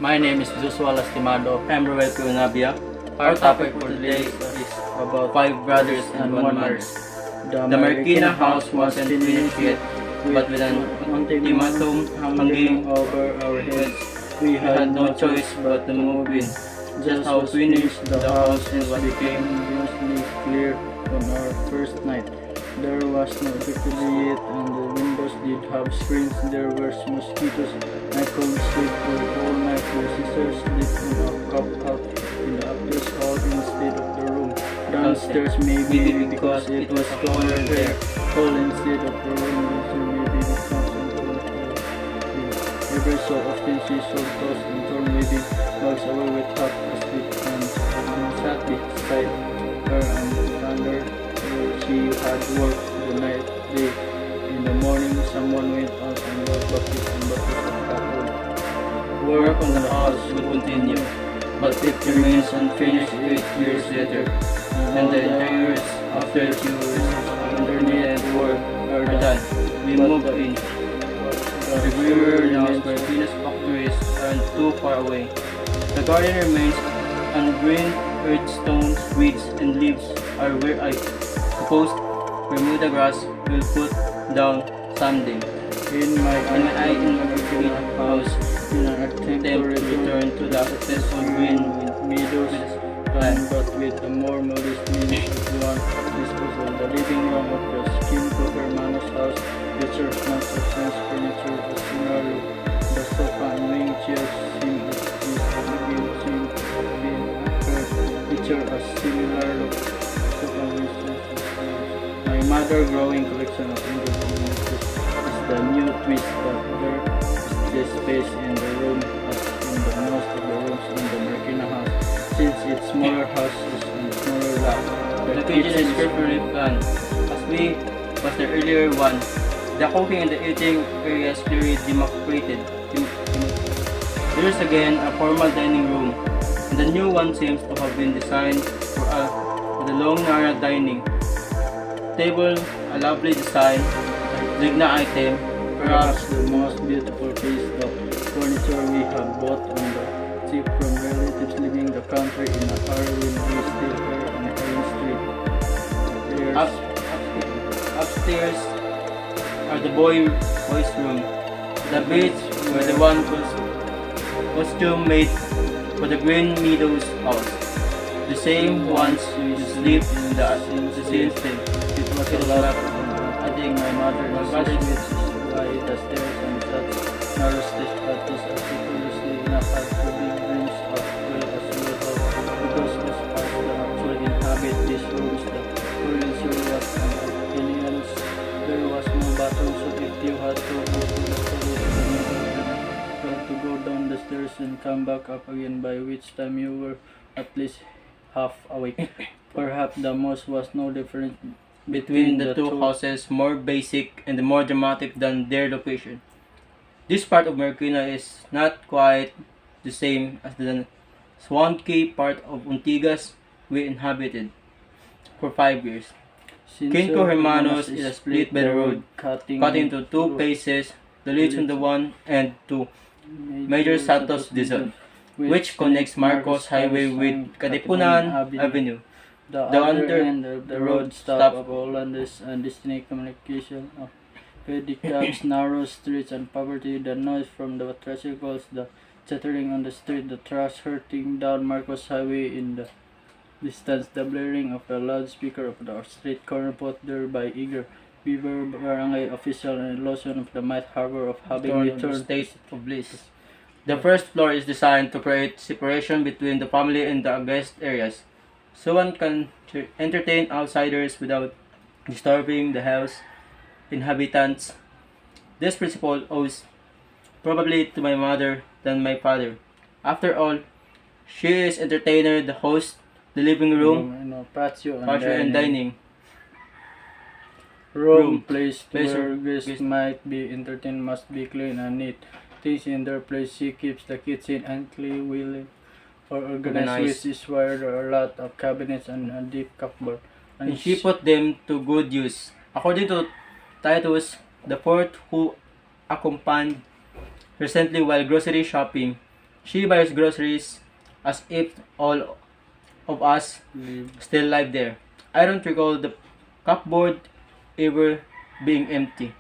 My name is Joshua Lastimado. I'm Ruel Cunabia. Our topic for today is about five brothers and one mother. The Marikina house wasn't finished yet, but with an ultimatum hanging over our heads, we had no choice but to move in. Just how finished the house became mostly clear on our first night. There was no electricity yet, and the windows did have screens. There were mosquitoes. I couldn't sleep for all night. My sister slept in a cup out in the upstairs hall instead of the room downstairs, maybe because it was colder there. Hall instead of the room, so maybe because every so often she saw tossed and torn, maybe bugs away with half asleep and sat beside her and thunder. She had worked the night day. In the morning, someone went out and bought buckets and buckets of cattle. Work on the house would continue, but it remains unfinished 8 years later. And the interiors, after 2 years, underneath the work are done. We moved in. The river remains where Venus factories aren't too far away. The garden remains, and green earth stones, weeds, and leaves are where I proposed Bermuda grass will put down someday. In my house, in an attempt to return to the successful green meadows plan, but with a more modest means of one disposal. The living room of the Skinco Hermanos house features not a sense furniture, a similar look. The sofa and wing chairs seem as if feature a similar look. My mother growing collection of Indian is the new twist that there is this space in the room as in the most of the rooms in the Marikina house. Since its smaller house is on a smaller lot, the kitchen is carefully planned. As was the earlier one, the cooking and the eating areas clearly demarcated. There is again a formal dining room, and the new one seems to have been designed for the long narrow dining table, a lovely design, Ligna item, perhaps the most beautiful piece of furniture we have bought on the cheap from relatives living the country in a car when we still here on Heron Street. Upstairs are the boys' room, the beds were the one costume made for the Green Meadows house, the same ones we sleep in the same thing. It was a lot of fun. I think my mother is by the stairs and such narrow stairs practice articulously enough as to be dreams of well as well because as part of the actual inhabit these rooms the furniture was an alien's. There was no bathroom, so if you had to go to the toilet you had to go down the stairs and come back up again, by which time you were at least half awake. Perhaps the most was no difference between the two houses, more basic and more dramatic than their location. This part of Marikina is not quite the same as the swampy part of Untigas we inhabited for 5 years. Quinco Hermanos is split by the road, cutting into two places, the leads on the one and to Major Santos Dizon, which connects Marcos Highway with Katipunan Avenue. The other end of the road stop of Hollanders and distinct communication of pedicabs, narrow streets and poverty, the noise from the tricycles, the chattering on the street, the trucks hurting down Marcos Highway in the distance, the blaring of the loudspeaker of the street corner put there by eager beaver barangay official, and illusion of the might harbor of having returned state of bliss. The first floor is designed to create separation between the family and the guest areas, so one can entertain outsiders without disturbing the house inhabitants. This principle owes probably to my mother than my father. After all, she is entertainer, the host, the living room, patio and dining room, place where guests might be entertained, must be clean and neat. Things in their place. She keeps the kitchen unclean or organized, which is why there are a lot of cabinets and a deep cupboard. And she put them to good use. According to Titus the fourth, who accompanied recently while grocery shopping, She buys groceries as if all of us still live there. I don't recall the cupboard ever being empty.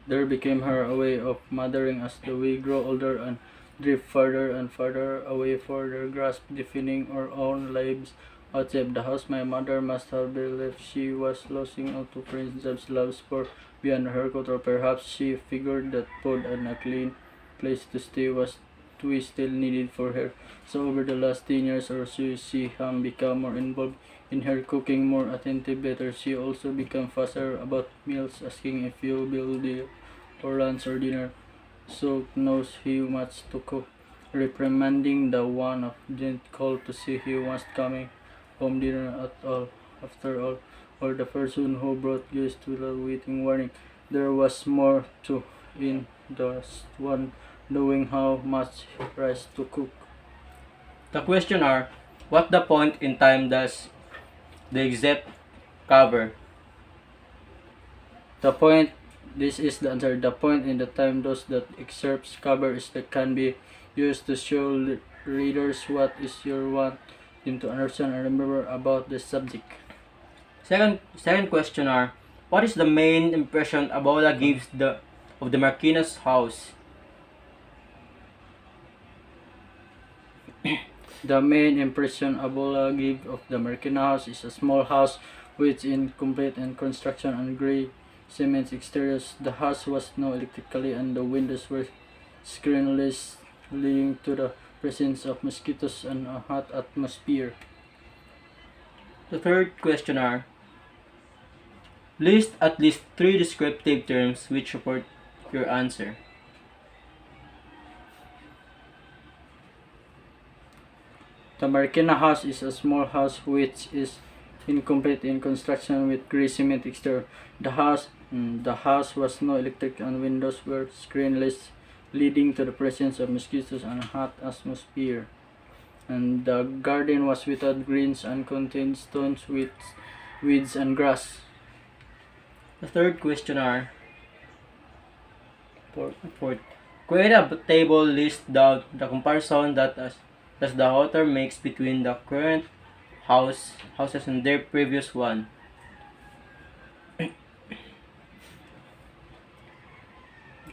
There became her way of mothering as we grow older and drift further and further away for their grasp, defining our own lives outside the house. My mother must have believed she was losing out to Prince Job's loves for beyond her control. Perhaps she figured that food and a clean place to stay was we still needed for her. So over the last 10 years or so, she has become more involved in her cooking, more attentive, better. She also became faster about meals, asking if you will be for lunch or dinner. So knows he wants to cook, reprimanding the one of didn't call to see he was coming home dinner at all. After all, or the person who brought guests without waiting warning. There was more to in the one knowing how much rice to cook. The question are, what the point in time does the except cover? The point, this is the answer. The point in the time those that excerpts cover is that can be used to show readers what is your want them to understand and remember about the subject. Second question are, what is the main impression Abola gives of the Marquinhos house? The main impression Abola gave of the Marquina house is a small house which incomplete in construction and grey cement exteriors. The house was no electrically and the windows were screenless, leading to the presence of mosquitoes and a hot atmosphere. The third question are, list at least 3 descriptive terms which support your answer. The Marquina house is a small house which is incomplete in construction with grey cement exterior. The house was no electric and windows were screenless, leading to the presence of mosquitoes and a hot atmosphere. And the garden was without greens and contained stones, weeds and grass. The third question are, fourth, create a table list down the comparison that the author makes between the current houses and their previous one.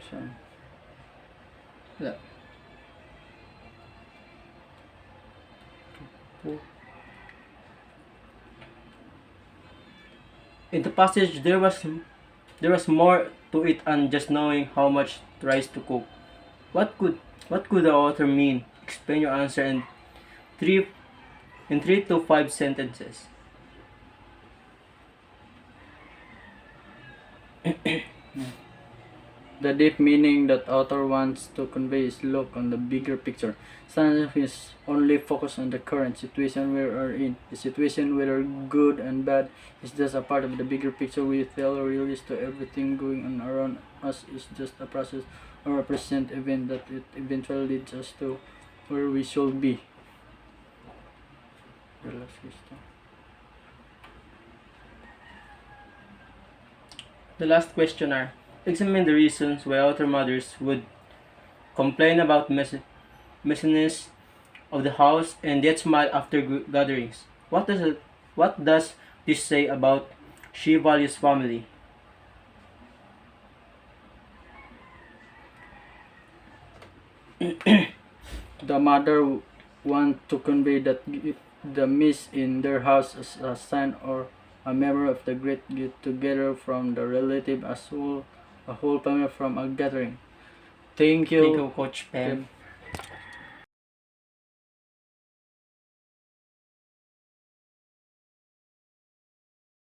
So, Yeah. In the passage, there was more to it than just knowing how much rice to cook. What could the author mean? Explain your answer in 3 to 5 sentences. the deep meaning that author wants to convey is look on the bigger picture. Some is only focused on the current situation we are in. The situation, whether good and bad, is just a part of the bigger picture. We feel realize to everything going on around us is just a process or a present event that it eventually leads us to where we should be. The last question are, examine the reasons why author mothers would complain about messiness of the house and yet smile after gatherings. What does this say about she values family? The mother want to convey that the mess in their house is a sign or a memory of the great get together from the relative as a whole family from a gathering. Thank you. Thank you, Coach Pam.